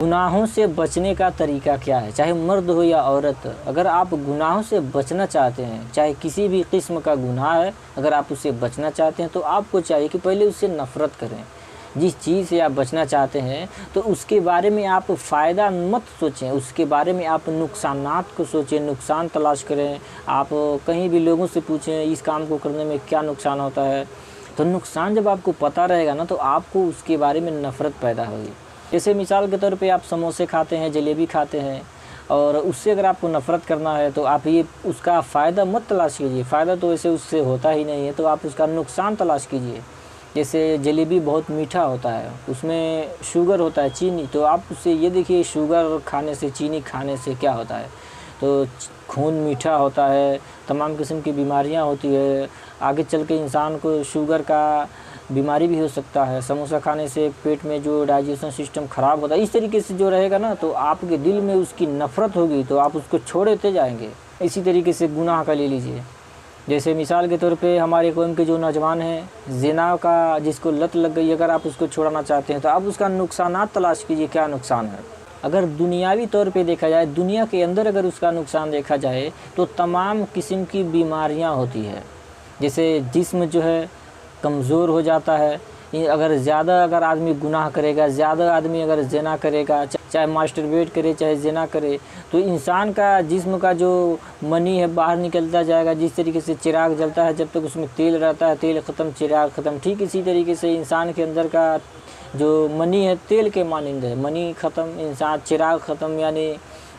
गुनाहों से बचने का तरीका क्या है? चाहे मर्द हो या औरत, अगर आप गुनाहों से बचना चाहते हैं, चाहे किसी भी किस्म का गुनाह है, अगर आप उससे बचना चाहते हैं तो आपको चाहिए कि पहले उससे नफ़रत करें। जिस चीज़ से आप बचना चाहते हैं तो उसके बारे में आप फ़ायदा मत सोचें, उसके बारे में आप नुकसानात को सोचें, नुकसान तलाश करें। आप कहीं भी लोगों से पूछें इस काम को करने में क्या नुकसान होता है, तो नुकसान जब आपको पता रहेगा ना तो आपको उसके बारे में नफ़रत पैदा होगी। जैसे मिसाल के तौर पे आप समोसे खाते हैं, जलेबी खाते हैं और उससे अगर आपको नफ़रत करना है तो आप ये उसका फ़ायदा मत तलाश कीजिए, फ़ायदा तो वैसे उससे होता ही नहीं है, तो आप उसका नुकसान तलाश कीजिए। जैसे जलेबी बहुत मीठा होता है, उसमें शुगर होता है, चीनी, तो आप उससे ये देखिए शुगर खाने से, चीनी खाने से क्या होता है, तो खून मीठा होता है, तमाम किस्म की बीमारियां होती है, आगे चल के इंसान को शुगर का बीमारी भी हो सकता है। समोसा खाने से पेट में जो डाइजेशन सिस्टम ख़राब होता है, इस तरीके से जो रहेगा ना तो आपके दिल में उसकी नफ़रत होगी तो आप उसको छोड़ते जाएंगे। इसी तरीके से गुनाह का ले लीजिए, जैसे मिसाल के तौर पे हमारे कौम के जो नौजवान हैं, ज़िना का जिसको लत लग गई, अगर आप उसको छुड़ाना चाहते हैं तो आप उसका नुकसानात तलाश कीजिए, क्या नुकसान है। अगर दुनियावी तौर पे देखा जाए, दुनिया के अंदर अगर उसका नुकसान देखा जाए तो तमाम किस्म की बीमारियां होती है। जैसे जिस्म जो है कमज़ोर हो जाता है, अगर ज़्यादा अगर आदमी गुनाह करेगा, ज़्यादा आदमी अगर ज़िना करेगा, चाहे मास्टरबेट करे चाहे ज़िना करे, तो इंसान का जिस्म का जो मनी है बाहर निकलता जाएगा। जिस तरीके से चिराग जलता है जब तक उसमें तेल रहता है, तेल ख़त्म चिराग ख़त्म, ठीक इसी तरीके से इंसान के अंदर का जो मनी है तेल के मानिंद है, मनी ख़त्म, इंसान चिराग ख़त्म, यानी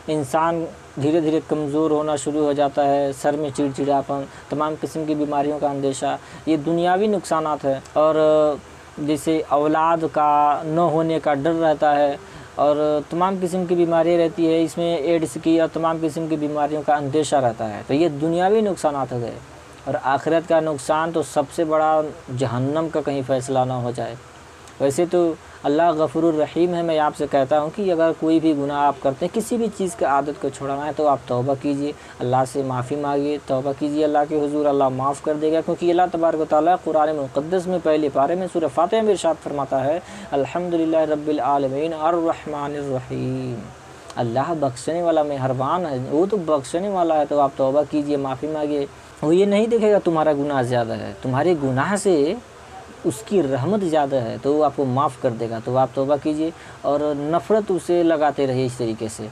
इंसान धीरे धीरे कमज़ोर होना शुरू हो जाता है, सर में चिड़चिड़ापन, तमाम किस्म की बीमारियों का अंदेशा, ये दुनियावी नुकसानात है। और जैसे औलाद का न होने का डर रहता है और तमाम किस्म की बीमारियाँ रहती है, इसमें एड्स की और तमाम किस्म की बीमारियों का अंदेशा रहता है। तो ये दुनियावी नुकसानात है। और आखिरत का नुकसान तो सबसे बड़ा जहन्नम का कहीं फ़ैसला ना हो जाए। वैसे तो अल्लाह गफ़ूरुर रहीम है। मैं आपसे कहता हूँ कि अगर कोई भी गुनाह आप करते हैं, किसी भी चीज़ की आदत को छुड़ाना है तो आप तौबा कीजिए, अल्लाह से माफ़ी मांगिए, तौबा कीजिए अल्लाह के हुज़ूर, अल्लाह माफ़ कर देगा। क्योंकि अल्लाह तबारक व तआला कुरान मुक़द्दस में पहले पारे में सूरह फातिहा में इरशाद फरमाता है, अल्हम्दुलिल्लाह रब्बिल आलमीन अर्रहमानिर रहीम। अल्लाह बख्शने वाला मेहरबान है, वो तो बख्शने वाला है। तो आप तौबा कीजिए, माफ़ी मांगिए। वो ये नहीं देखेगा तुम्हारा गुनाह ज़्यादा है, तुम्हारे गुनाह से उसकी रहमत ज़्यादा है तो वो आपको माफ़ कर देगा। तो आप तौबा कीजिए और नफ़रत उसे लगाते रहिए इस तरीके से।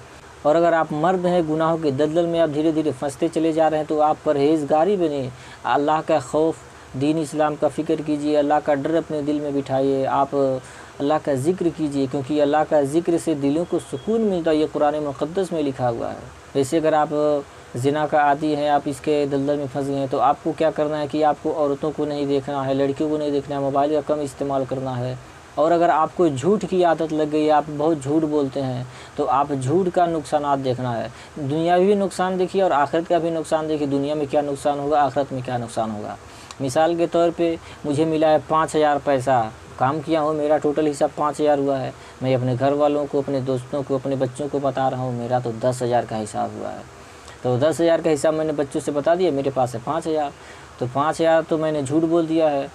और अगर आप मर्द हैं, गुनाहों के दलदल में आप धीरे धीरे फंसते चले जा रहे हैं तो आप परहेज़गारी बनिए, अल्लाह का खौफ, दीन इस्लाम का फ़िक्र कीजिए, अल्लाह का डर अपने दिल में बिठाइए, आप अल्लाह का ज़िक्र कीजिए, क्योंकि अल्लाह का ज़िक्र से दिलों को सुकून मिलता है, ये कुरान मुक़द्दस में लिखा हुआ है। वैसे अगर आप ज़िना का आदी हैं, आप इसके दलदल में फंस गए हैं, तो आपको क्या करना है कि आपको औरतों को नहीं देखना है, लड़कियों को नहीं देखना है, मोबाइल का कम इस्तेमाल करना है। और अगर आपको झूठ की आदत लग गई है, आप बहुत झूठ बोलते हैं, तो आप झूठ का नुकसानात देखना है। दुनियावी भी नुकसान देखिए और आखिरत का भी नुकसान देखिए। दुनिया में क्या नुकसान होगा, आखिरत में क्या नुकसान होगा। मिसाल के तौर पे मुझे मिला है 5000 पैसा, काम किया हूँ, मेरा टोटल हिसाब 5000 हुआ है। मैं अपने घर वालों को, अपने दोस्तों को, अपने बच्चों को बता रहा हूँ, मेरा तो 10,000 का हिसाब हुआ है। तो 10,000 का हिसाब मैंने बच्चों से बता दिया, मेरे पास है 5,000। तो 5,000 तो मैंने झूठ बोल दिया है।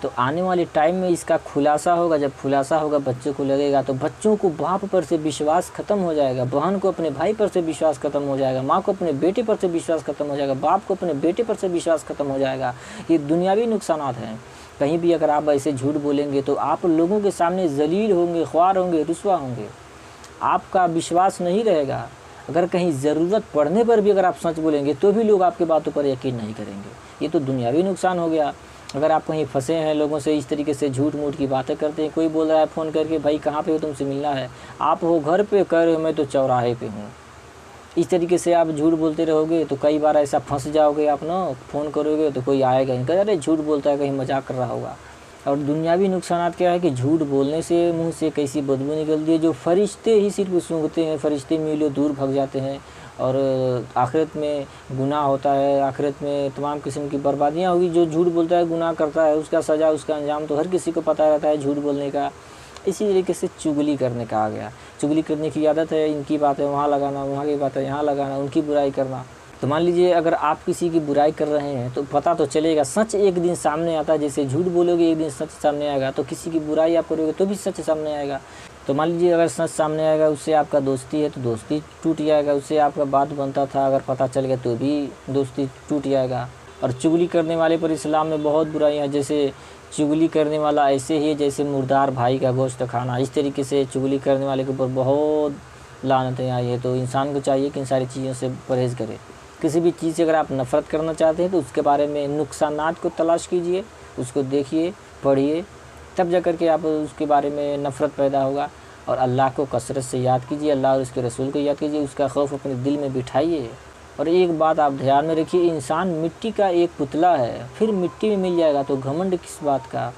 तो आने वाले टाइम में इसका खुलासा होगा, जब खुलासा होगा बच्चों को लगेगा, तो बच्चों को बाप पर से विश्वास ख़त्म हो जाएगा, बहन को अपने भाई पर से विश्वास ख़त्म हो जाएगा, माँ को अपने बेटे पर से विश्वास ख़त्म हो जाएगा, बाप को अपने बेटे पर से विश्वास ख़त्म हो जाएगा। ये दुनियावी नुकसानात हैं। कहीं भी अगर आप ऐसे झूठ बोलेंगे तो आप लोगों के सामने ज़लील होंगे, ख्वार होंगे, रुसवा होंगे, आपका विश्वास नहीं रहेगा। अगर कहीं ज़रूरत पड़ने पर भी अगर आप सच बोलेंगे तो भी लोग आपकी बातों पर यकीन नहीं करेंगे। ये तो दुनियावी नुकसान हो गया। अगर आप कहीं फंसे हैं, लोगों से इस तरीके से झूठ मूठ की बातें करते हैं, कोई बोल रहा है फ़ोन करके भाई कहाँ पे हो, तुमसे मिलना है, आप हो घर पे, कह रहे हो मैं तो चौराहे पे हूँ, इस तरीके से आप झूठ बोलते रहोगे तो कई बार ऐसा फंस जाओगे आप ना। फ़ोन करोगे तो कोई आएगा नहीं, कह अरे झूठ बोलता है, कहीं मजाक कर रहा होगा। और दुनियावी नुकसानात क्या है कि झूठ बोलने से मुंह से कैसी बदबू निकलती है, जो फरिश्ते ही सिर्फ सूंघते हैं, फरिश्ते मीलों दूर भाग जाते हैं और आखिरत में गुनाह होता है, आखिरत में तमाम किस्म की बर्बादियाँ होगी। जो झूठ बोलता है, गुनाह करता है, उसका सज़ा, उसका अंजाम तो हर किसी को पता रहता है झूठ बोलने का। इसी तरीके से चुगली करने का आ गया, चुगली करने की आदत है, इनकी बातें वहाँ लगाना, वहाँ की बातें यहाँ लगाना, उनकी बुराई करना। तो मान लीजिए अगर आप किसी की बुराई कर रहे हैं तो पता तो चलेगा, सच एक दिन सामने आता है। जैसे झूठ बोलोगे एक दिन सच सामने आएगा, तो किसी की बुराई आप करोगे तो भी सच सामने आएगा। तो मान लीजिए अगर सच सामने आएगा, उससे आपका दोस्ती है तो दोस्ती टूट जाएगा, उससे आपका बात बनता था अगर पता चल गया तो भी दोस्ती टूट जाएगा। और चुगली करने वाले पर इस्लाम में बहुत बुराइयाँ, जैसे चुगली करने वाला ऐसे ही है जैसे मुर्दार भाई का गोश्त खाना। इस तरीके से चुगली करने वाले के ऊपर बहुत लानतें आई है। तो इंसान को चाहिए कि इन सारी चीज़ों से परहेज़ करे। किसी भी चीज़ से अगर आप नफ़रत करना चाहते हैं तो उसके बारे में नुकसानात को तलाश कीजिए, उसको देखिए, पढ़िए, तब जा कर के आप उसके बारे में नफ़रत पैदा होगा। और अल्लाह को कसरत से याद कीजिए, अल्लाह और उसके रसूल को याद कीजिए, उसका खौफ अपने दिल में बिठाइए। और एक बात आप ध्यान में रखिए, इंसान मिट्टी का एक पुतला है, फिर मिट्टी में मिल जाएगा, तो घमंड किस बात का।